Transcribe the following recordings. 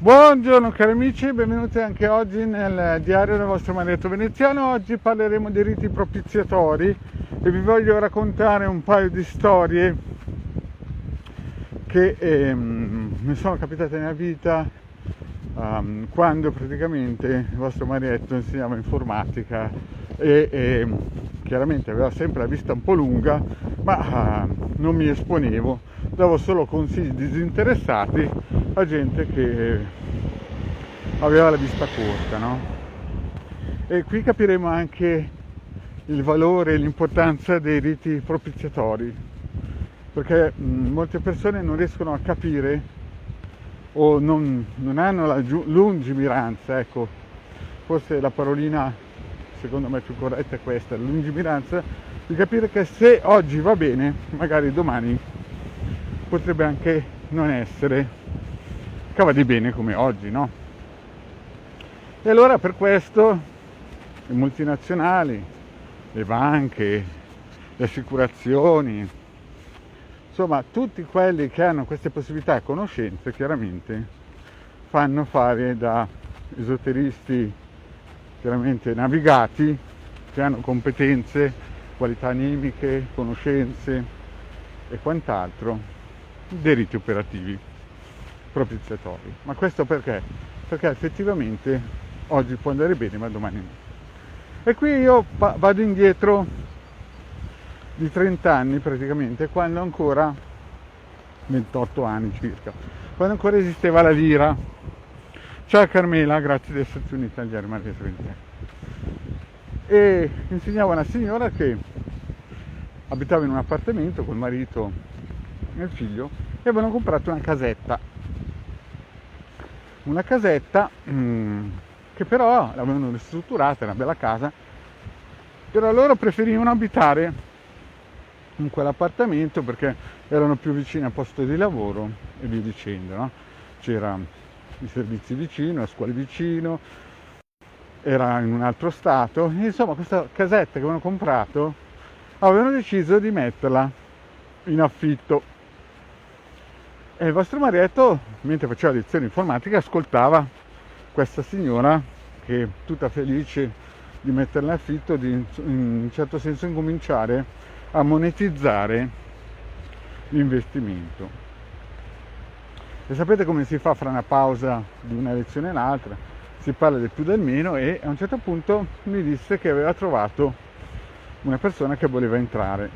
Buongiorno cari amici, benvenuti anche oggi nel diario del vostro marietto veneziano. Oggi parleremo di riti propiziatori e vi voglio raccontare un paio di storie che mi sono capitate nella vita quando praticamente il vostro marietto insegnava informatica e chiaramente aveva sempre la vista un po' lunga, ma non mi esponevo, davo solo consigli disinteressati a gente che aveva la vista corta, no? E qui capiremo anche il valore e l'importanza dei riti propiziatori, perché molte persone non riescono a capire o non hanno la lungimiranza, ecco, forse la parolina secondo me più corretta è questa, la lungimiranza di capire che se oggi va bene, magari domani potrebbe anche non essere cava di bene come oggi, no? E allora per questo le multinazionali, le banche, le assicurazioni, insomma tutti quelli che hanno queste possibilità e conoscenze chiaramente fanno fare da esoteristi chiaramente navigati, che hanno competenze, qualità animiche, conoscenze e quant'altro, dei riti operativi propiziatori. Ma questo perché? Perché effettivamente oggi può andare bene ma domani no. E qui io vado indietro di 30 anni praticamente, quando ancora 28 anni circa, quando ancora esisteva la lira. Ciao Carmela, grazie di esserti unita al diario Marietto Veneziano. E insegnava una signora che abitava in un appartamento col marito e il figlio e avevano comprato una casetta che però l'avevano ristrutturata, era una bella casa, però loro preferivano abitare in quell'appartamento perché erano più vicini al posto di lavoro e via dicendo, no? C'era i servizi vicino, le scuole vicino, era in un altro stato, e insomma questa casetta che avevano comprato avevano deciso di metterla in affitto. E il vostro marietto, mentre faceva lezioni informatiche, ascoltava questa signora che tutta felice di metterla in affitto, di in un certo senso incominciare a monetizzare l'investimento. E sapete come si fa fra una pausa di una lezione e l'altra? Si parla del più del meno e a un certo punto mi disse che aveva trovato una persona che voleva entrare.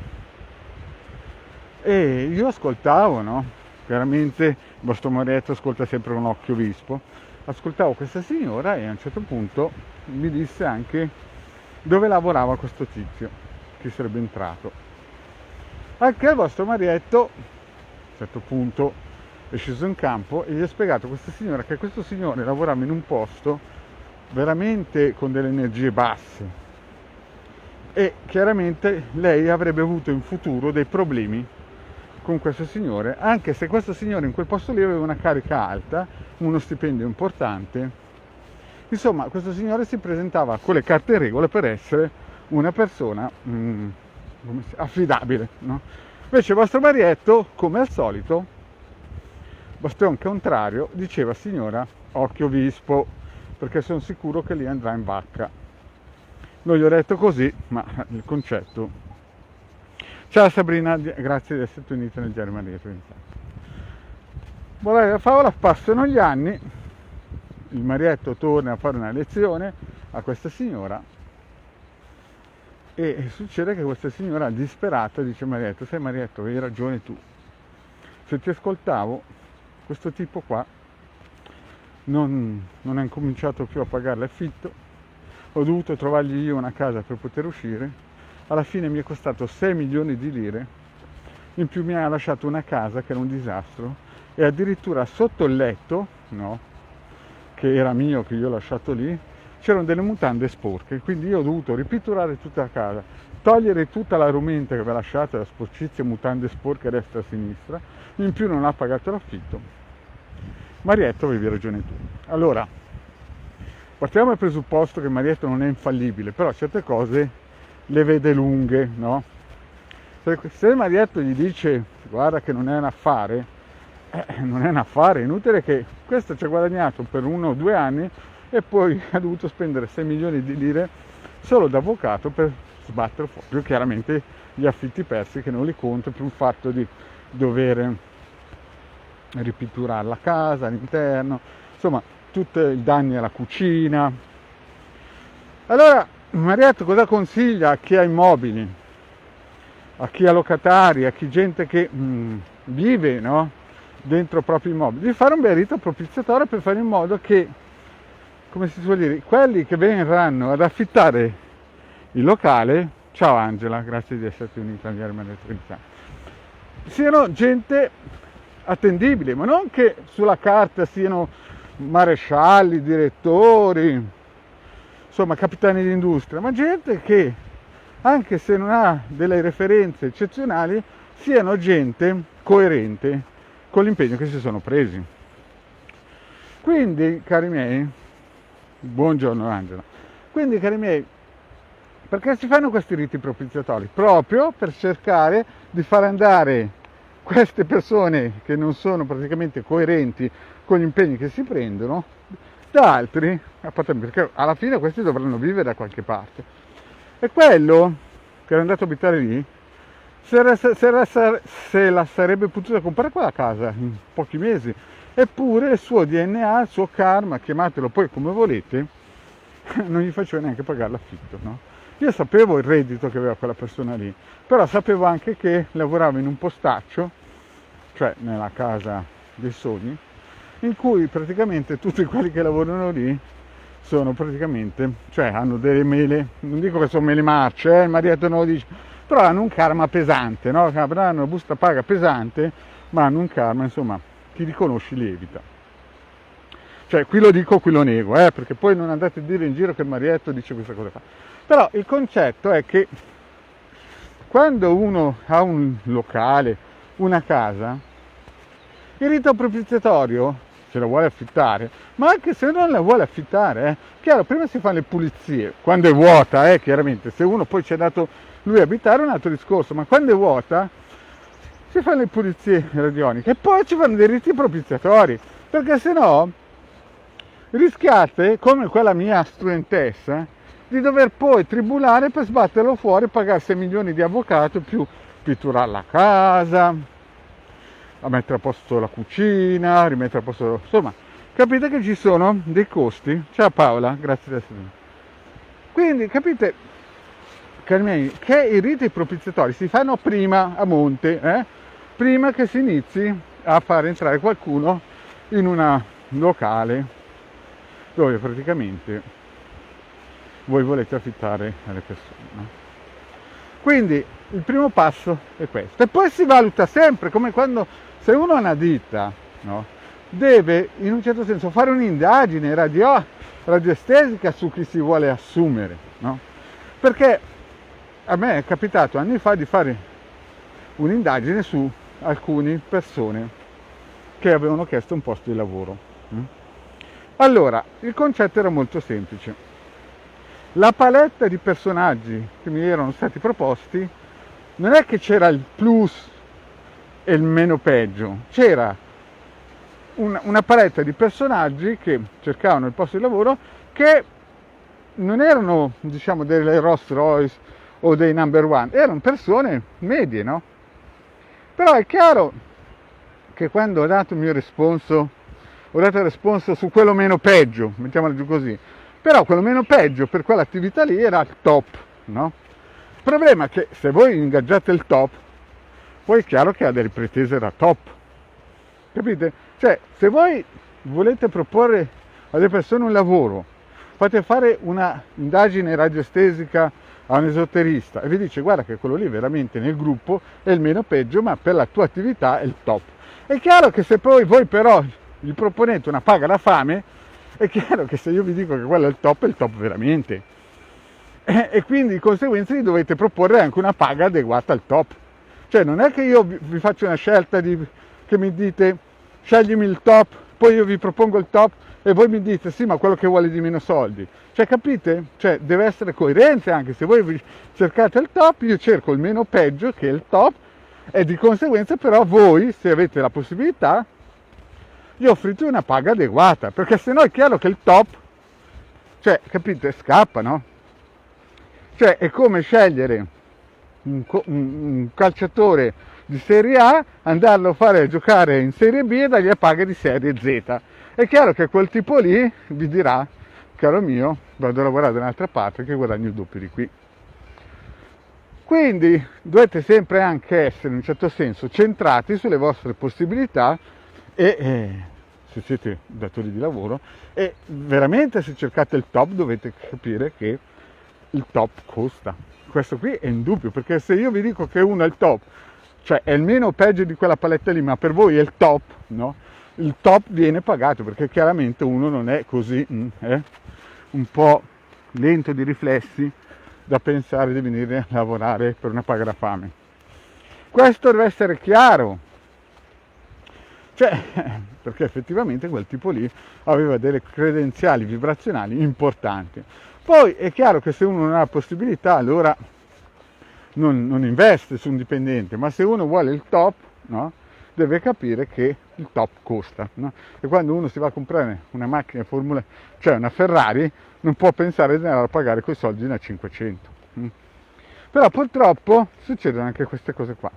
E io ascoltavo, no? Chiaramente il vostro marietto ascolta sempre un occhio vispo. Ascoltavo questa signora e a un certo punto mi disse anche dove lavorava questo tizio che sarebbe entrato. Anche il vostro marietto a un certo punto è sceso in campo e gli ha spiegato a questa signora che questo signore lavorava in un posto veramente con delle energie basse e chiaramente lei avrebbe avuto in futuro dei problemi con questo signore, anche se questo signore in quel posto lì aveva una carica alta, uno stipendio importante. Insomma, questo signore si presentava con le carte in regola per essere una persona affidabile, no? Invece il vostro marietto, come al solito, bastione contrario, diceva signora occhio vispo, perché sono sicuro che lì andrà in vacca. Non gli ho detto così, ma il concetto. Ciao Sabrina, grazie di esserti unita nel diario Marietto Veneziano. La favola, passano gli anni, il marietto torna a fare una lezione a questa signora e succede che questa signora disperata dice marietto, sai marietto, avevi ragione tu, se ti ascoltavo questo tipo qua non ha incominciato più a pagare l'affitto, ho dovuto trovargli io una casa per poter uscire, alla fine mi è costato 6 milioni di lire, in più mi ha lasciato una casa che era un disastro e addirittura sotto il letto, no, che era mio, che io ho lasciato lì, c'erano delle mutande sporche, quindi io ho dovuto ripitturare tutta la casa, togliere tutta la rumenta che aveva lasciato, la sporcizia, mutande sporche a destra e a sinistra, in più non ha pagato l'affitto. Marietto, avevi ragione tu. Allora, partiamo dal presupposto che Marietto non è infallibile, però certe cose le vede lunghe, no? Se Marietto gli dice guarda che non è un affare, non è un affare, inutile che questo ci ha guadagnato per 1 o 2 anni e poi ha dovuto spendere 6 milioni di lire solo d'avvocato per sbattere fuori. Più chiaramente gli affitti persi che non li conto, più il fatto di dover ripitturare la casa all'interno, insomma tutti i danni alla cucina. Allora Marietto cosa consiglia a chi ha immobili, a chi ha locatari, a chi gente che vive, no, dentro i propri immobili, di fare un bel rito propiziatorio per fare in modo che, come si suol dire, quelli che verranno ad affittare il locale, ciao Angela, grazie di esserti unita agli Armanetrinità, siano gente attendibile, ma non che sulla carta siano marescialli, direttori, insomma capitani di industria, ma gente che, anche se non ha delle referenze eccezionali, siano gente coerente con l'impegno che si sono presi. Quindi, cari miei, buongiorno Angela, quindi cari miei, perché si fanno questi riti propiziatori? Proprio per cercare di far andare queste persone che non sono praticamente coerenti con gli impegni che si prendono da altri appartamenti, perché alla fine questi dovranno vivere da qualche parte. E quello che era andato a abitare lì se la sarebbe potuta comprare quella casa in pochi mesi, eppure il suo DNA, il suo karma, chiamatelo poi come volete, non gli faceva neanche pagare l'affitto, no? Io sapevo il reddito che aveva quella persona lì, però sapevo anche che lavorava in un postaccio, cioè nella casa dei sogni, in cui praticamente tutti quelli che lavorano lì sono praticamente, cioè hanno delle mele, non dico che sono mele marce, il Marietto non lo dice, però hanno un karma pesante, no? Avranno una busta paga pesante, ma hanno un karma, insomma, chi li conosci lievita. Cioè, qui lo dico, qui lo nego, perché poi non andate a dire in giro che il Marietto dice questa cosa qua. Però il concetto è che quando uno ha un locale, una casa, il rito propiziatorio se la vuole affittare, ma anche se non la vuole affittare, chiaro, prima si fanno le pulizie, quando è vuota, chiaramente, se uno poi ci è dato lui abitare è un altro discorso, ma quando è vuota si fanno le pulizie radioniche e poi ci fanno dei riti propiziatori, perché se no rischiate, come quella mia studentessa, di dover poi tribulare per sbatterlo fuori e pagare 6 milioni di avvocato più pitturare la casa, a mettere a posto la cucina, rimettere a posto, insomma, capite che ci sono dei costi. Ciao Paola, grazie di essere venuta. Quindi capite, cari miei, che i riti propiziatori si fanno prima a monte, prima che si inizi a far entrare qualcuno in un locale dove praticamente voi volete affittare alle persone, no? Quindi il primo passo è questo, e poi si valuta sempre, come quando, se uno ha una ditta, no, deve in un certo senso fare un'indagine radioestesica su chi si vuole assumere, no? Perché a me è capitato anni fa di fare un'indagine su alcune persone che avevano chiesto un posto di lavoro. Allora, il concetto era molto semplice. La paletta di personaggi che mi erano stati proposti non è che c'era il plus e il meno peggio, c'era una paletta di personaggi che cercavano il posto di lavoro che non erano, diciamo, delle Rolls Royce o dei number one, erano persone medie, no? Però è chiaro che quando ho dato il mio responso, ho dato il responso su quello meno peggio, mettiamolo giù così, però quello meno peggio per quell'attività lì era il top, no? Il problema è che se voi ingaggiate il top, poi è chiaro che ha delle pretese da top, capite? Cioè, se voi volete proporre alle persone un lavoro, fate fare una indagine radioestesica a un esoterista e vi dice guarda che quello lì veramente nel gruppo è il meno peggio, ma per la tua attività è il top. È chiaro che se poi voi però gli proponete una paga da fame, è chiaro che se io vi dico che quello è il top veramente. E quindi di conseguenza gli dovete proporre anche una paga adeguata al top. Cioè non è che io vi faccio una scelta che mi dite sceglimi il top, poi io vi propongo il top e voi mi dite sì ma quello che vuole di meno soldi. Cioè capite? Cioè deve essere coerente, anche se voi cercate il top, io cerco il meno peggio che è il top e di conseguenza però voi, se avete la possibilità, gli offri tu una paga adeguata, perché sennò è chiaro che il top, cioè, capite, scappa, no? Cioè, è come scegliere un calciatore di Serie A, andarlo a fare giocare in Serie B e dargli a paga di Serie Z. È chiaro che quel tipo lì vi dirà, caro mio, vado a lavorare da un'altra parte che guadagno il doppio di qui. Quindi dovete sempre anche essere in un certo senso centrati sulle vostre possibilità e se siete datori di lavoro, e veramente se cercate il top dovete capire che il top costa. Questo qui è indubbio, perché se io vi dico che uno è il top, cioè è il meno peggio di quella paletta lì, ma per voi è il top, no? Il top viene pagato, perché chiaramente uno non è così un po' lento di riflessi da pensare di venire a lavorare per una paga da fame. Questo deve essere chiaro, cioè, perché effettivamente quel tipo lì aveva delle credenziali vibrazionali importanti. Poi è chiaro che se uno non ha la possibilità, allora non investe su un dipendente, ma se uno vuole il top, no, deve capire che il top costa, no? E quando uno si va a comprare una macchina Formula, cioè una Ferrari, non può pensare di andare a pagare quei soldi da 500. Però purtroppo succedono anche queste cose qua.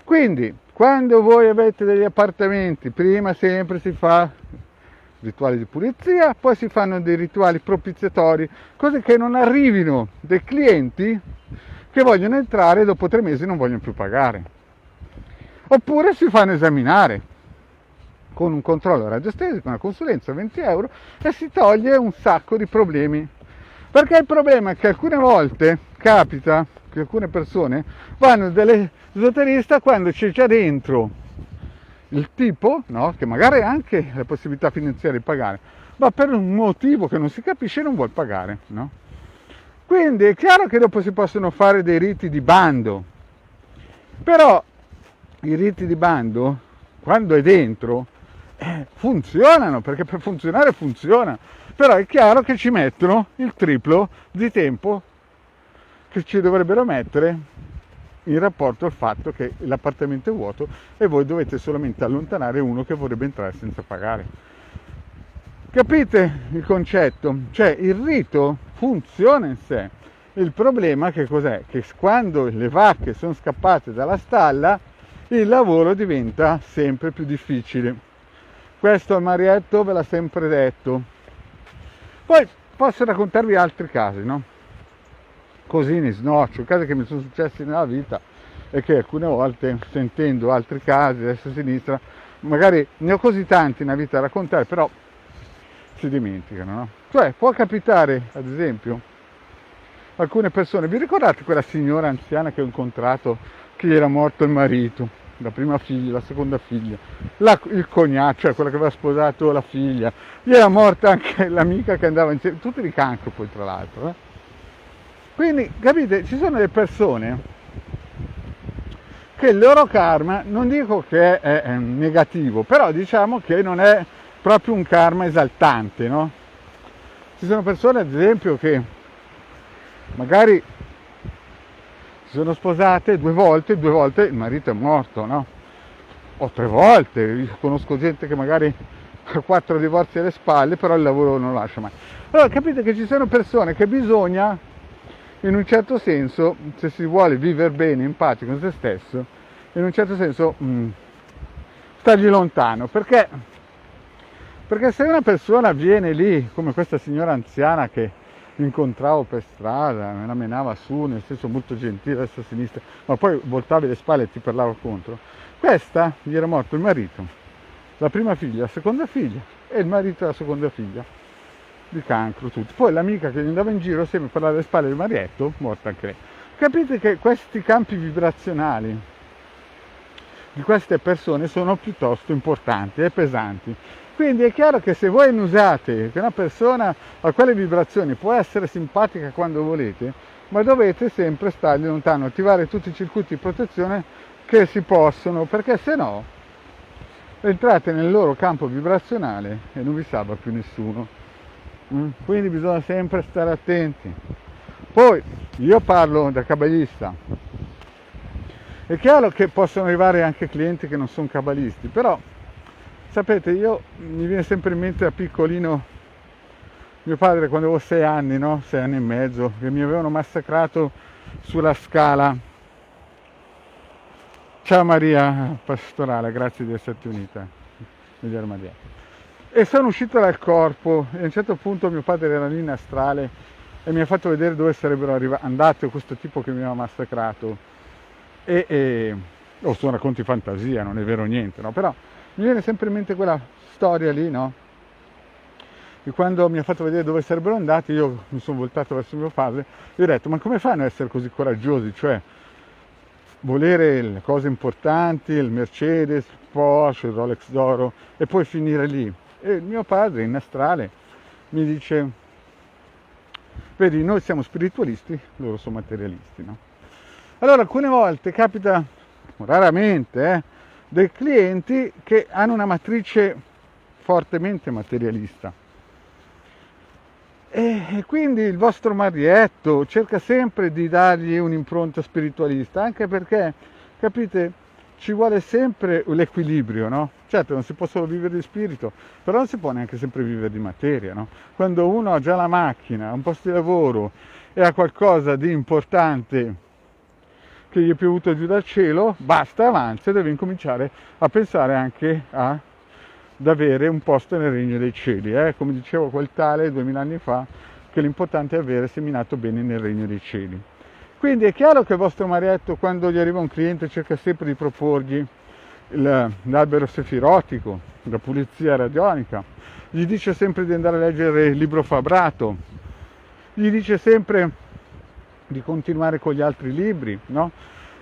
Quindi, quando voi avete degli appartamenti, prima sempre si fa rituali di pulizia, poi si fanno dei rituali propiziatori, così che non arrivino dei clienti che vogliono entrare e dopo 3 mesi non vogliono più pagare. Oppure si fanno esaminare con un controllo radiostesico, una consulenza 20 euro, e si toglie un sacco di problemi. Perché il problema è che alcune volte capita che alcune persone vanno dall'esoterista quando c'è già dentro il tipo, no, che magari ha anche la possibilità finanziaria di pagare, ma per un motivo che non si capisce non vuol pagare, no? Quindi è chiaro che dopo si possono fare dei riti di bando, però i riti di bando, quando è dentro, funzionano, perché per funzionare funziona, però è chiaro che ci mettono il triplo di tempo che ci dovrebbero mettere in rapporto al fatto che l'appartamento è vuoto e voi dovete solamente allontanare uno che vorrebbe entrare senza pagare. Capite il concetto? Cioè il rito funziona in sé. Il problema che cos'è? Che quando le vacche sono scappate dalla stalla, il lavoro diventa sempre più difficile. Questo il Marietto ve l'ha sempre detto. Poi posso raccontarvi altri casi, no? Così ne snoccio, casi che mi sono successi nella vita e che alcune volte, sentendo altri casi destra e sinistra, magari ne ho così tanti nella vita da raccontare, però si dimenticano, no? Cioè può capitare, ad esempio, alcune persone, vi ricordate quella signora anziana che ho incontrato, che gli era morto il marito, la prima figlia, la seconda figlia, il cognato, cioè quella che aveva sposato la figlia, gli era morta anche l'amica che andava insieme, tutti di cancro poi tra l'altro, Quindi, capite, ci sono delle persone che il loro karma, non dico che è negativo, però diciamo che non è proprio un karma esaltante, no? Ci sono persone, ad esempio, che magari si sono sposate 2 volte il marito è morto, no? O 3 volte, io conosco gente che magari ha 4 divorzi alle spalle, però il lavoro non lo lascia mai. Allora capite che ci sono persone che bisogna, in un certo senso, se si vuole vivere bene, in pace con se stesso, in un certo senso stargli lontano, perché se una persona viene lì, come questa signora anziana che incontravo per strada, me la menava su, nel senso molto gentile, destra e sinistra, ma poi voltavi le spalle e ti parlava contro, questa gli era morto il marito, la prima figlia, la seconda figlia e il marito della seconda figlia, di cancro tutti. Poi l'amica che gli andava in giro sempre a parlare alle spalle del marietto, morta anche lei. Capite che questi campi vibrazionali di queste persone sono piuttosto importanti e pesanti. Quindi è chiaro che se voi ne usate, che una persona a quelle vibrazioni può essere simpatica quando volete, ma dovete sempre stargli lontano, attivare tutti i circuiti di protezione che si possono, perché se no entrate nel loro campo vibrazionale e non vi salva più nessuno. Quindi bisogna sempre stare attenti. Poi io parlo da cabbalista, è chiaro che possono arrivare anche clienti che non sono cabalisti, però Sapete, mi viene sempre in mente da piccolino mio padre quando avevo 6 anni, no? 6 anni e mezzo, che mi avevano massacrato sulla scala. Ciao Maria Pastorale, grazie di esserti unita, miglior Maria. E sono uscito dal corpo e a un certo punto mio padre era lì in astrale e mi ha fatto vedere dove sarebbero andati questo tipo che mi aveva massacrato. Sono racconti fantasia, non è vero niente, no? Però mi viene sempre in mente quella storia lì, no? E quando mi ha fatto vedere dove sarebbero andati, io mi sono voltato verso mio padre e gli ho detto: ma come fanno ad essere così coraggiosi? Cioè, volere le cose importanti, il Mercedes, il Porsche, il Rolex d'oro e poi finire lì. E mio padre in astrale mi dice: vedi, noi siamo spiritualisti, loro sono materialisti, no? Allora alcune volte capita, raramente, dei clienti che hanno una matrice fortemente materialista e quindi il vostro marietto cerca sempre di dargli un'impronta spiritualista, anche perché, capite, ci vuole sempre l'equilibrio, no? Certo, non si può solo vivere di spirito, però non si può neanche sempre vivere di materia, no? Quando uno ha già la macchina, un posto di lavoro e ha qualcosa di importante che gli è piovuto giù dal cielo, basta, avanza, deve incominciare a pensare anche ad avere un posto nel regno dei cieli, come diceva quel tale 2000 anni fa, che l'importante è avere seminato bene nel regno dei cieli. Quindi è chiaro che il vostro marietto, quando gli arriva un cliente, cerca sempre di proporgli l'albero sefirotico, la pulizia radionica, gli dice sempre di andare a leggere il libro Fabrato, gli dice sempre di continuare con gli altri libri, no?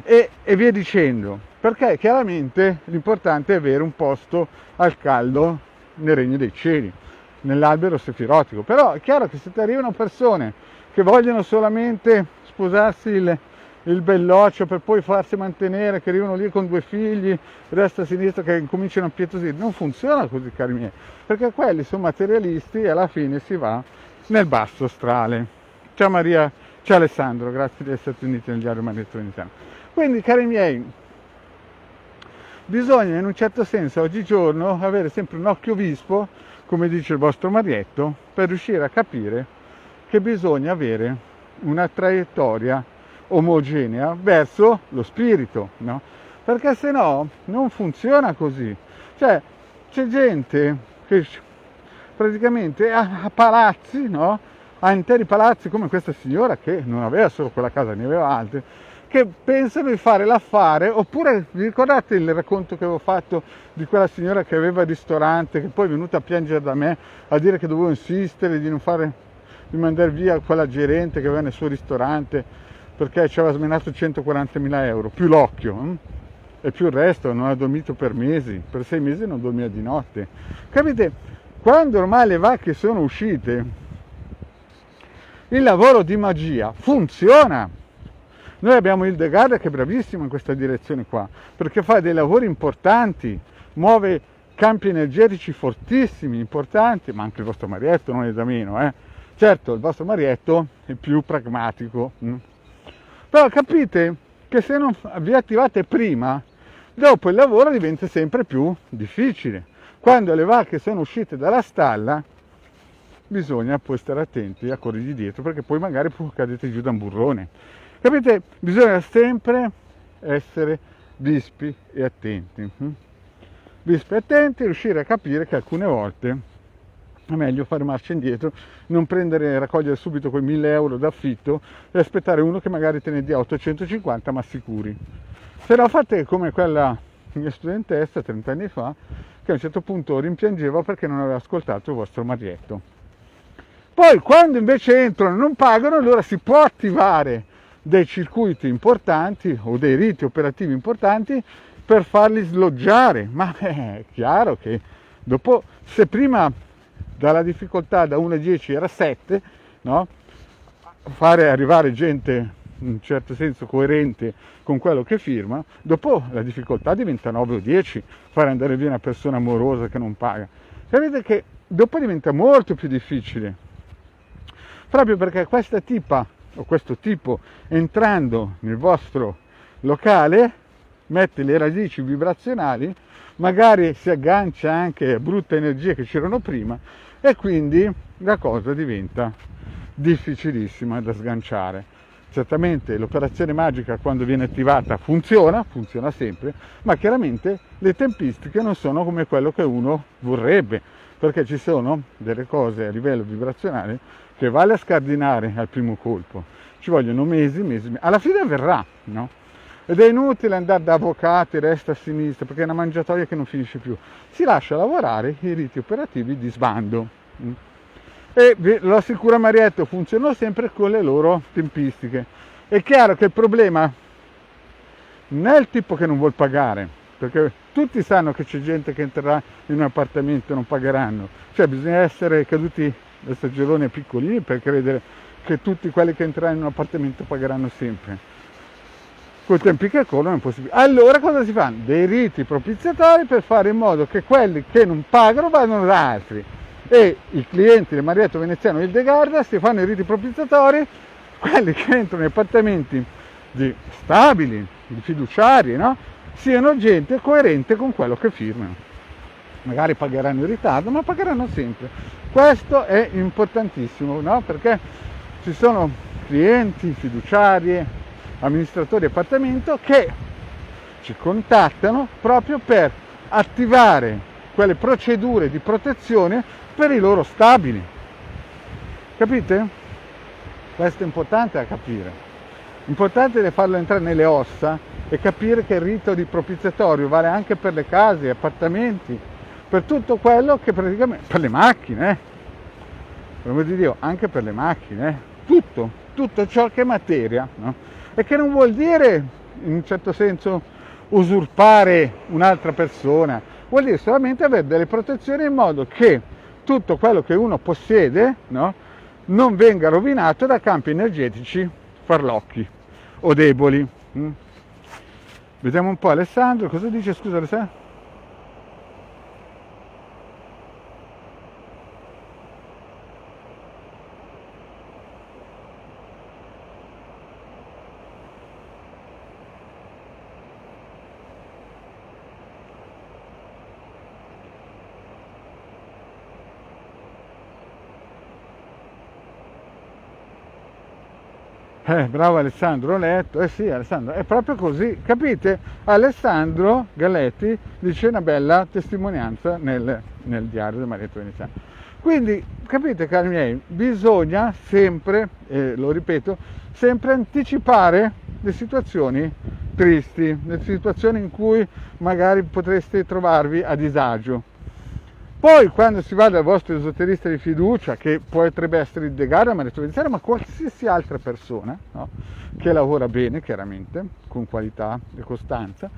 E via dicendo, perché chiaramente l'importante è avere un posto al caldo nel regno dei cieli, nell'albero sefirotico. Però è chiaro che se ti arrivano persone che vogliono solamente sposarsi il belloccio per poi farsi mantenere, che arrivano lì con 2 figli, destra e sinistra, che cominciano a pietosire, non funziona così, cari miei, perché quelli sono materialisti e alla fine si va nel basso astrale. Ciao Maria, ciao Alessandro, grazie di esserti uniti nel diario Maestro Iniziano. Quindi, cari miei, bisogna in un certo senso oggigiorno avere sempre un occhio vispo, come dice il vostro marietto, per riuscire a capire che bisogna avere una traiettoria omogenea verso lo spirito, no? Perché se no non funziona così. Cioè, c'è gente che praticamente ha palazzi, no? Ha interi palazzi, come questa signora che non aveva solo quella casa, ne aveva altre, che pensano di fare l'affare. Oppure vi ricordate il racconto che avevo fatto di quella signora che aveva il ristorante, che poi è venuta a piangere da me a dire che dovevo insistere di mandare via quella gerente che aveva nel suo ristorante perché ci aveva smenato 140.000 euro, più l'occhio, e più il resto. Non ha dormito per mesi, per 6 mesi non dormiva di notte. Capite? Quando ormai le vacche sono uscite, il lavoro di magia funziona. Noi abbiamo Hildegard che è bravissimo in questa direzione qua, perché fa dei lavori importanti, muove campi energetici fortissimi, importanti, ma anche il vostro marietto non è da meno, Certo, il vostro marietto è più pragmatico, però capite che se non vi attivate prima, dopo il lavoro diventa sempre più difficile. Quando le vacche sono uscite dalla stalla, bisogna poi stare attenti a corrergli dietro, perché poi magari cadete giù da un burrone. Capite? Bisogna sempre essere vispi e attenti. Vispi e attenti, riuscire a capire che alcune volte è meglio fare marcia indietro, non raccogliere subito quei 1.000 euro d'affitto e aspettare uno che magari te ne dia 850 ma sicuri. Se no fate come quella mia studentessa 30 anni fa, che a un certo punto rimpiangeva perché non aveva ascoltato il vostro marietto. Poi quando invece entrano e non pagano, allora si può attivare dei circuiti importanti o dei riti operativi importanti per farli sloggiare. Ma è chiaro che dopo, se prima dalla difficoltà da 1 a 10 era 7, no? Fare arrivare gente in un certo senso coerente con quello che firma, dopo la difficoltà diventa 9 o 10, fare andare via una persona amorosa che non paga. Sapete che dopo diventa molto più difficile, proprio perché questa tipa o questo tipo, entrando nel vostro locale, mette le radici vibrazionali magari si aggancia anche a brutte energie che c'erano prima e quindi la cosa diventa difficilissima da sganciare. Certamente l'operazione magica quando viene attivata funziona sempre, ma chiaramente le tempistiche non sono come quello che uno vorrebbe, perché ci sono delle cose a livello vibrazionale che vale a scardinare al primo colpo, ci vogliono mesi, alla fine verrà, no? Ed è inutile andare da avvocati, resta a sinistra, perché è una mangiatoia che non finisce più. Si lascia lavorare i riti operativi di sbando. E vi lo assicura Marietto, funzionano sempre con le loro tempistiche. È chiaro che il problema non è il tipo che non vuol pagare, perché tutti sanno che c'è gente che entrerà in un appartamento e non pagheranno. Cioè bisogna essere caduti da staggeroni piccolini per credere che tutti quelli che entreranno in un appartamento pagheranno sempre. Con i tempi che corrono è impossibile. Allora cosa si fanno? Dei riti propiziatori per fare in modo che quelli che non pagano vadano da altri. E i clienti del Marietto Veneziano e il De Garda si fanno i riti propiziatori, quelli che entrano in appartamenti stabili, di fiduciari, no? Siano gente coerente con quello che firmano. Magari pagheranno in ritardo, ma pagheranno sempre. Questo è importantissimo, no? Perché ci sono clienti, fiduciari, amministratori di appartamento che ci contattano proprio per attivare quelle procedure di protezione per i loro stabili. Capite? Questo è importante da capire. Importante è farlo entrare nelle ossa e capire che il rito di propiziatorio vale anche per le case, gli appartamenti, per tutto quello che praticamente, per le macchine, per amor di Dio, anche per le macchine, tutto ciò che è materia, no? E che non vuol dire, in un certo senso, usurpare un'altra persona, vuol dire solamente avere delle protezioni in modo che tutto quello che uno possiede, no, non venga rovinato da campi energetici farlocchi o deboli. Vediamo un po' Alessandro, cosa dice? Scusa Alessandro? Bravo Alessandro, ho letto, sì Alessandro, è proprio così, capite? Alessandro Galletti dice una bella testimonianza nel diario del Marietto Veneziano. Quindi, capite cari miei, bisogna sempre, lo ripeto, sempre anticipare le situazioni tristi, le situazioni in cui magari potreste trovarvi a disagio. Poi quando si va dal vostro esoterista di fiducia, che potrebbe essere il De Garda, Marietto Veneziano, ma qualsiasi altra persona, no? Che lavora bene, chiaramente, con qualità e costanza,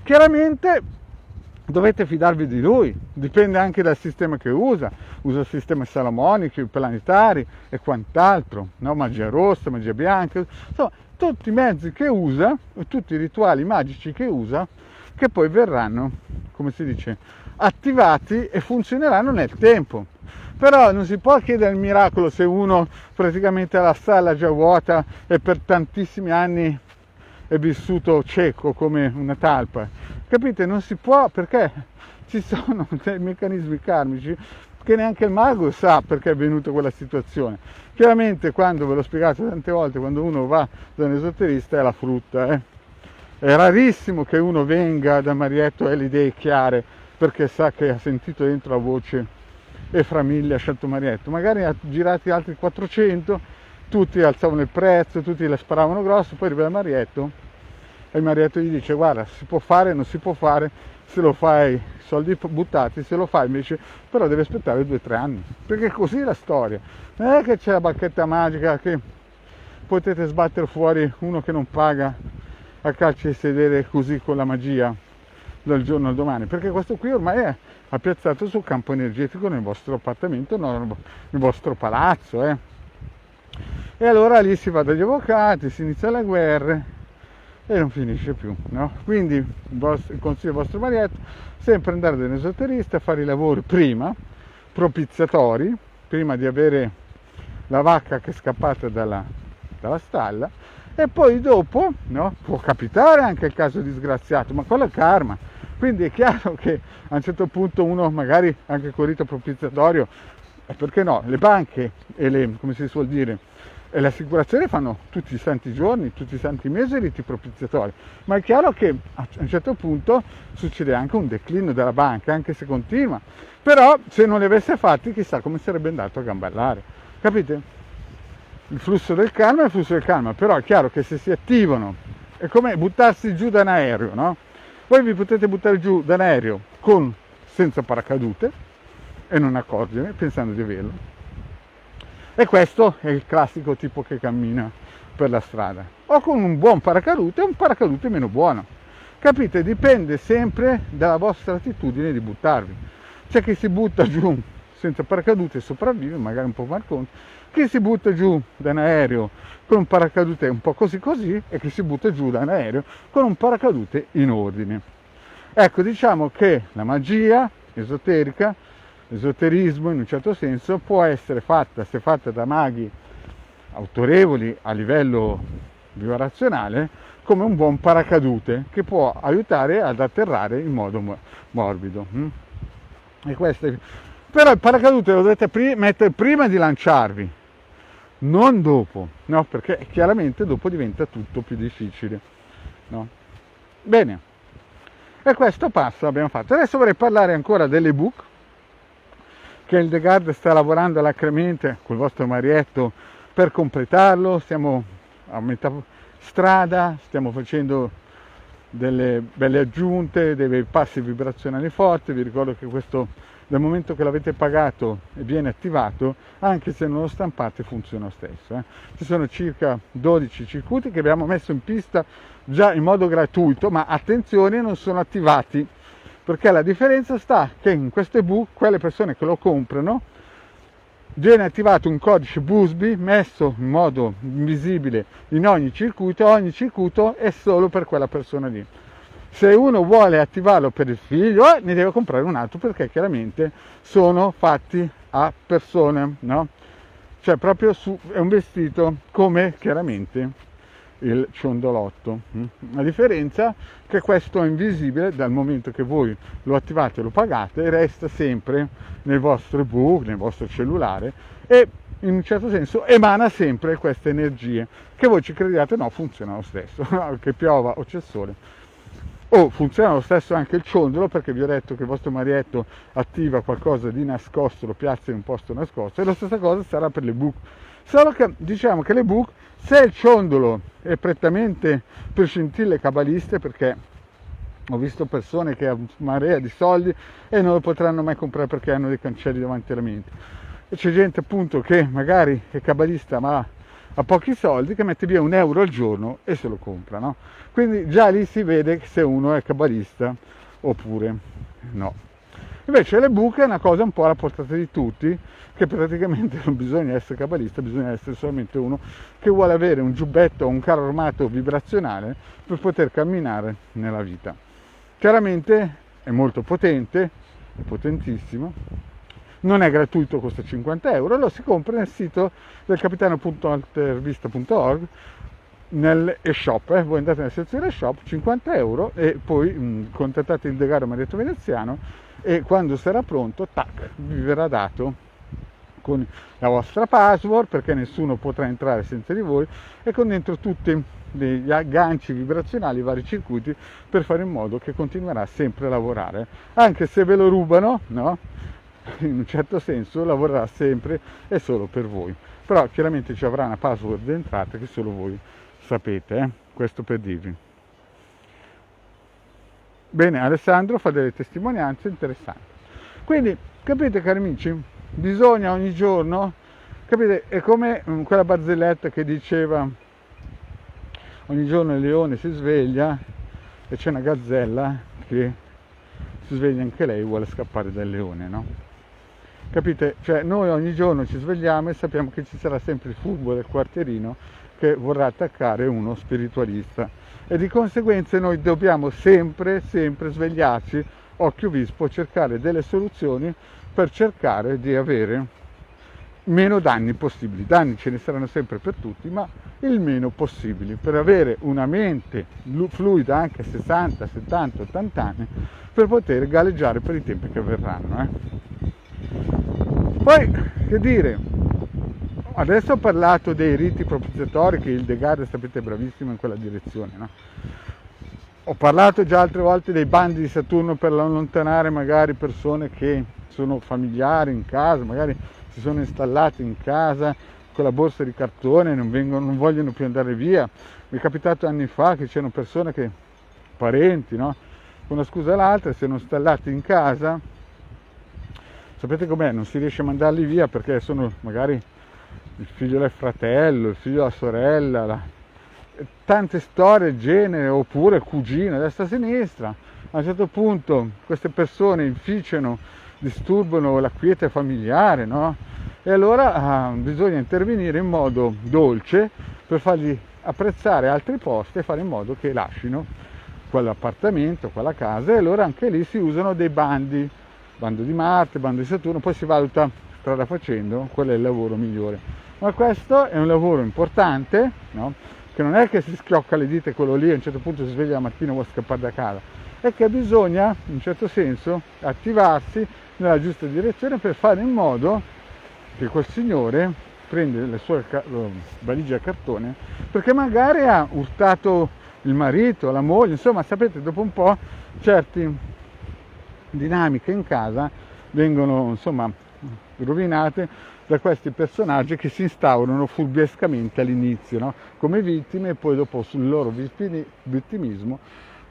chiaramente dovete fidarvi di lui, dipende anche dal sistema che usa sistemi salomonici, planetari e quant'altro, no? Magia rossa, magia bianca, insomma, tutti i mezzi che usa, tutti i rituali magici che usa, che poi verranno, come si dice, attivati e funzioneranno nel tempo. Però non si può chiedere il miracolo se uno praticamente ha la sala già vuota e per tantissimi anni è vissuto cieco come una talpa. Capite? Non si può, perché ci sono dei meccanismi karmici che neanche il mago sa perché è venuta quella situazione. Chiaramente, quando ve l'ho spiegato tante volte, quando uno va da un esoterista è la frutta. È rarissimo che uno venga da Marietto e ha le idee chiare perché sa che ha sentito dentro la voce e fra mille ha scelto Marietto. Magari ha girati altri 400, tutti alzavano il prezzo, tutti le sparavano grosso, poi arriva da Marietto e il Marietto gli dice: guarda, si può fare, non si può fare, se lo fai soldi buttati, se lo fai invece però devi aspettare 2 o 3 anni, perché così è la storia. Non è che c'è la bacchetta magica che potete sbattere fuori uno che non paga a calci di sedere così con la magia dal giorno al domani, perché questo qui ormai è appiazzato sul campo energetico nel vostro appartamento, nel vostro palazzo. E allora lì si va dagli avvocati, si inizia le guerre e non finisce più, no? Quindi il consiglio del vostro Marietto: sempre andare da un esoterista, fare i lavori prima, propiziatori, prima di avere la vacca che è scappata dalla stalla, e poi dopo, no, può capitare anche il caso disgraziato, ma quello è karma. Quindi è chiaro che a un certo punto uno magari anche con rito propiziatorio, e perché no, le banche e le, come si suol dire, e le assicurazioni fanno tutti i santi giorni, tutti i santi mesi i riti propiziatori, ma è chiaro che a un certo punto succede anche un declino della banca, anche se continua, però se non li avesse fatti chissà come sarebbe andato a gambellare, capite? Il flusso del karma è il flusso del karma, però è chiaro che se si attivano, è come buttarsi giù da un aereo, no? Voi vi potete buttare giù da un aereo senza paracadute e non accorgervi, pensando di averlo. E questo è il classico tipo che cammina per la strada. O con un buon paracadute o un paracadute meno buono. Capite? Dipende sempre dalla vostra attitudine di buttarvi. C'è chi si butta giù senza paracadute e sopravvive, magari un po' malconcio. Chi si butta giù da un aereo con un paracadute un po' così così e chi si butta giù da un aereo con un paracadute in ordine. Ecco, diciamo che la magia esoterica, l'esoterismo in un certo senso può essere fatta, se fatta da maghi autorevoli a livello vibrazionale, come un buon paracadute che può aiutare ad atterrare in modo morbido. E questo è... Però il paracadute lo dovete mettere prima di lanciarvi, non dopo, no? Perché chiaramente dopo diventa tutto più difficile, no? Bene, e questo passo l'abbiamo fatto. Adesso vorrei parlare ancora dell'ebook che il Degard sta lavorando alacremente col vostro Marietto per completarlo. Siamo a metà strada, stiamo facendo delle belle aggiunte, dei bei passi vibrazionali forti. Vi ricordo che questo, dal momento che l'avete pagato e viene attivato, anche se non lo stampate funziona lo stesso. Ci sono circa 12 circuiti che abbiamo messo in pista già in modo gratuito, ma attenzione, non sono attivati, perché la differenza sta che in questo ebook quelle persone che lo comprano viene attivato un codice BUSBY messo in modo invisibile in ogni circuito è solo per quella persona lì. Se uno vuole attivarlo per il figlio, ne deve comprare un altro, perché chiaramente sono fatti a persone, no? Cioè proprio è un vestito come chiaramente il ciondolotto. La differenza è che questo è invisibile dal momento che voi lo attivate e lo pagate, e resta sempre nel vostro ebook, nel vostro cellulare, e in un certo senso emana sempre queste energie che voi ci crediate o no, funziona lo stesso, che piova o c'è sole. O funziona lo stesso anche il ciondolo, perché vi ho detto che il vostro Marietto attiva qualcosa di nascosto, lo piazza in un posto nascosto, e la stessa cosa sarà per l'ebook. Solo che diciamo che l'ebook, se il ciondolo è prettamente per scintille cabaliste, perché ho visto persone che hanno marea di soldi e non lo potranno mai comprare perché hanno dei cancelli davanti alla mente, e c'è gente appunto che magari è cabalista ma ha pochi soldi, che mette via €1 al giorno e se lo compra, no? Quindi già lì si vede se uno è cabalista oppure no. Invece l'ebook è una cosa un po' alla portata di tutti, che praticamente non bisogna essere cabalista, bisogna essere solamente uno che vuole avere un giubbetto o un carro armato vibrazionale per poter camminare nella vita. Chiaramente è molto potente, è potentissimo, non è gratuito, costa €50, lo si compra nel sito del capitano.altervista.org, nell'e-shop, voi andate nella sezione shop, €50, e poi contattate il Degaro Marietto Veneziano, e quando sarà pronto, tac, vi verrà dato con la vostra password, perché nessuno potrà entrare senza di voi, e con dentro tutti gli agganci vibrazionali, i vari circuiti, per fare in modo che continuerà sempre a lavorare, anche se ve lo rubano, no? In un certo senso lavorerà sempre e solo per voi, però chiaramente ci avrà una password di entrata che solo voi sapete, questo per dirvi. Bene, Alessandro fa delle testimonianze interessanti, quindi capite, cari amici, bisogna ogni giorno, capite, è come quella barzelletta che diceva: ogni giorno il leone si sveglia e c'è una gazzella che si sveglia anche lei e vuole scappare dal leone, no? Capite? Cioè noi ogni giorno ci svegliamo e sappiamo che ci sarà sempre il furbo del quartierino che vorrà attaccare uno spiritualista, e di conseguenza noi dobbiamo sempre svegliarci, occhio vispo, cercare delle soluzioni per cercare di avere meno danni possibili. Danni ce ne saranno sempre per tutti, ma il meno possibili, per avere una mente fluida anche a 60, 70, 80 anni, per poter galleggiare per i tempi che verranno. Poi, che dire, adesso ho parlato dei riti propiziatori, che Hildegard, sapete, è bravissimo in quella direzione, no? Ho parlato già altre volte dei bandi di Saturno per allontanare magari persone che sono familiari in casa, magari si sono installati in casa con la borsa di cartone, non vogliono più andare via. Mi è capitato anni fa che c'erano persone che, parenti, no? Una scusa o l'altra, si sono installati in casa. Sapete com'è? Non si riesce a mandarli via perché sono magari il figlio del fratello, il figlio della sorella, tante storie del genere, oppure cugino a destra e a sinistra. A un certo punto queste persone inficiano, disturbano la quiete familiare, no? E allora bisogna intervenire in modo dolce per fargli apprezzare altri posti e fare in modo che lascino quell'appartamento, quella casa, e allora anche lì si usano dei bandi, bando di Marte, bando di Saturno, poi si valuta strada facendo qual è il lavoro migliore. Ma questo è un lavoro importante, no? Che non è che si schiocca le dita quello lì e a un certo punto si sveglia la mattina e vuole scappare da casa, è che bisogna in un certo senso attivarsi nella giusta direzione per fare in modo che quel signore prende le sue valigie a cartone, perché magari ha urtato il marito, la moglie, insomma, sapete, dopo un po' certe dinamiche in casa vengono, insomma, rovinate da questi personaggi che si instaurano furbiescamente all'inizio, no? Come vittime, e poi dopo sul loro vittimismo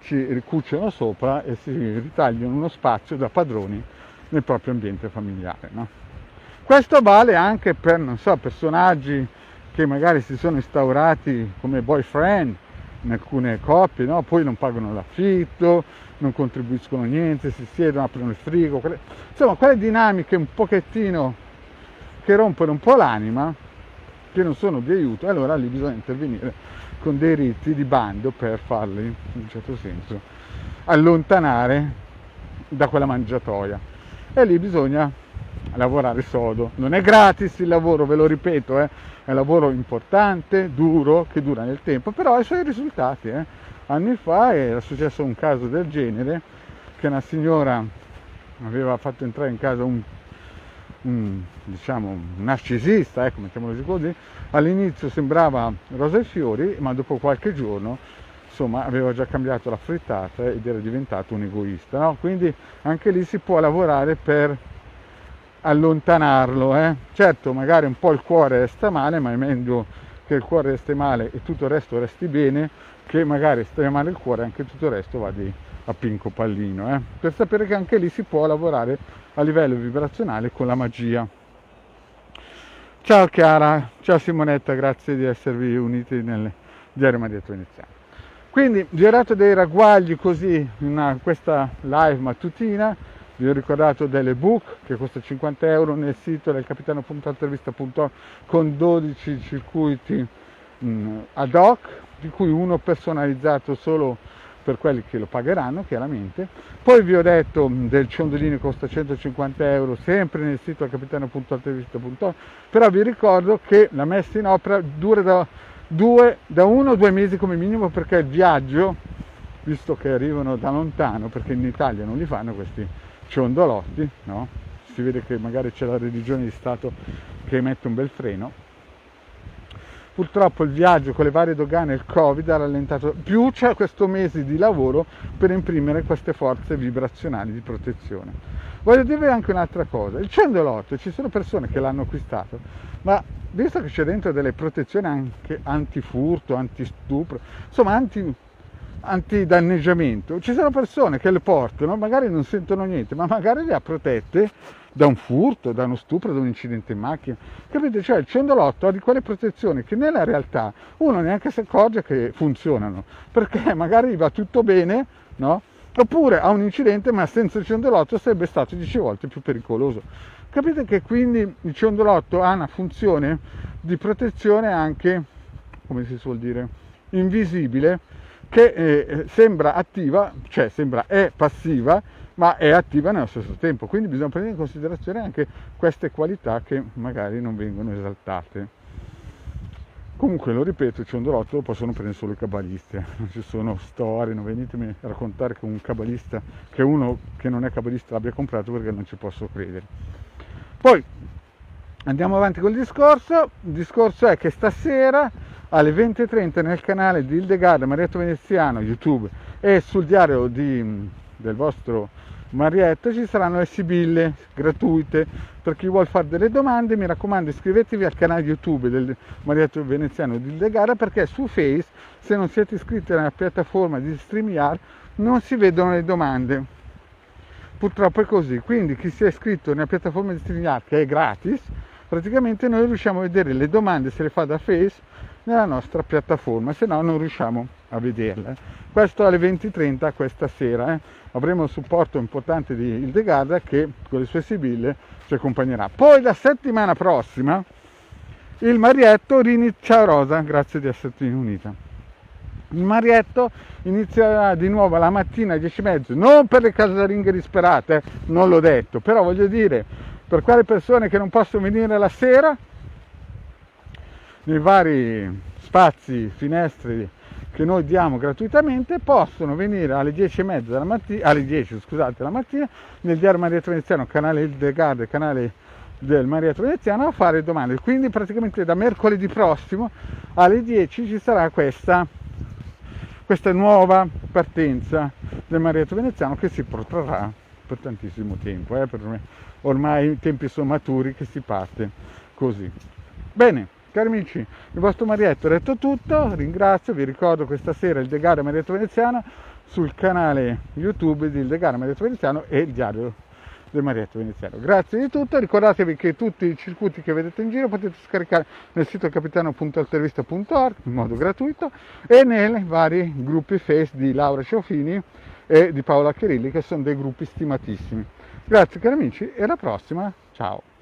ci ricucciano sopra e si ritagliano uno spazio da padroni nel proprio ambiente familiare, no? Questo vale anche per, non so, personaggi che magari si sono instaurati come boyfriend in alcune coppie, no? Poi non pagano l'affitto, non contribuiscono a niente, si siedono, aprono il frigo, insomma quelle dinamiche un pochettino che rompono un po' l'anima, che non sono di aiuto, e allora lì bisogna intervenire con dei riti di bando per farli, in un certo senso, allontanare da quella mangiatoia. E lì bisogna lavorare sodo. Non è gratis il lavoro, ve lo ripeto, è un lavoro importante, duro, che dura nel tempo, però ha i suoi risultati. Anni fa era successo un caso del genere, che una signora aveva fatto entrare in casa un narcisista, mettiamolo così. All'inizio sembrava rosa e fiori, ma dopo qualche giorno, insomma, aveva già cambiato la frittata ed era diventato un egoista, no? Quindi anche lì si può lavorare per allontanarlo, Certo, magari un po' il cuore resta male, ma è meglio che il cuore resti male e tutto il resto resti bene, che magari stia male il cuore e anche tutto il resto va a pinco pallino, per sapere che anche lì si può lavorare a livello vibrazionale con la magia. Ciao Chiara, ciao Simonetta, grazie di esservi uniti nel diario Marietto Veneziano. Quindi vi ho dato dei ragguagli così in questa live mattutina, vi ho ricordato dell'ebook che costa 50 euro nel sito del capitano.intervista.org con 12 circuiti ad hoc, di cui uno personalizzato solo per quelli che lo pagheranno, chiaramente. Poi vi ho detto del ciondolino che costa 150 euro, sempre nel sito del capitano.intervista.org, però vi ricordo che la messa in opera dura da 1 o 2 mesi come minimo, perché il viaggio, visto che arrivano da lontano, perché in Italia non li fanno questi ciondolotti, no? Si vede che magari c'è la religione di Stato che mette un bel freno. Purtroppo il viaggio con le varie dogane e il Covid ha rallentato, più c'è questo mese di lavoro per imprimere queste forze vibrazionali di protezione. Voglio dirvi anche un'altra cosa, il ciondolotto, ci sono persone che l'hanno acquistato, ma visto che c'è dentro delle protezioni anche antifurto, antistupro, insomma antidanneggiamento, ci sono persone che le portano, magari non sentono niente, ma magari le ha protette da un furto, da uno stupro, da un incidente in macchina, capite? Cioè il ciondolotto ha di quelle protezioni che nella realtà uno neanche si accorge che funzionano, perché magari va tutto bene, no? Oppure ha un incidente, ma senza il ciondolotto sarebbe stato 10 volte più pericoloso. Capite che quindi il ciondolotto ha una funzione di protezione anche, come si suol dire, invisibile, che sembra attiva, cioè è passiva, ma è attiva nello stesso tempo, quindi bisogna prendere in considerazione anche queste qualità che magari non vengono esaltate. Comunque, lo ripeto, il ciondolotto lo possono prendere solo i cabalisti, non ci sono storie, non venitemi a raccontare che un cabalista, che uno che non è cabalista l'abbia comprato, perché non ci posso credere. Poi andiamo avanti col discorso. Il discorso è che stasera alle 20:30 nel canale di Hildegard Marietto Veneziano YouTube e sul diario del vostro Marietto ci saranno le sibille gratuite per chi vuole fare delle domande. Mi raccomando, iscrivetevi al canale YouTube del Marietto Veneziano di Hildegard, perché su Face, se non siete iscritti nella piattaforma di StreamYard, non si vedono le domande. Purtroppo è così, quindi chi si è iscritto nella piattaforma di StreamYard, che è gratis, praticamente noi riusciamo a vedere le domande, se le fa da Face, nella nostra piattaforma, se no non riusciamo a vederle. Questo alle 20:30 questa sera. Avremo il supporto importante di Hildegard, che con le sue sibille ci accompagnerà. Poi la settimana prossima il Marietto ciao Rosa, grazie di esserti unita. Il Marietto inizierà di nuovo la mattina alle 10:30, non per le casalinghe disperate, non l'ho detto, però voglio dire, per quelle persone che non possono venire la sera, nei vari spazi, finestre che noi diamo gratuitamente, possono venire alle 10:30 della mattina, alle 10, scusate, la mattina, nel diario Marietto Veneziano, canale Hildegard, canale del Marietto Veneziano, a fare domande. Quindi praticamente da mercoledì prossimo alle 10 ci sarà questa nuova partenza del Marietto Veneziano, che si protrarrà per tantissimo tempo, per me ormai i tempi sono maturi che si parte così. Bene, cari amici, il vostro Marietto ha detto tutto, ringrazio, vi ricordo questa sera Hildegard Marietto Veneziano sul canale YouTube di Hildegard Marietto Veneziano e il diario del Marietto Veneziano. Grazie di tutto, ricordatevi che tutti i circuiti che vedete in giro potete scaricare nel sito capitano.altervista.org in modo gratuito e nei vari gruppi Face di Laura Ciofini e di Paola Chirilli, che sono dei gruppi stimatissimi. Grazie cari amici e alla prossima, ciao!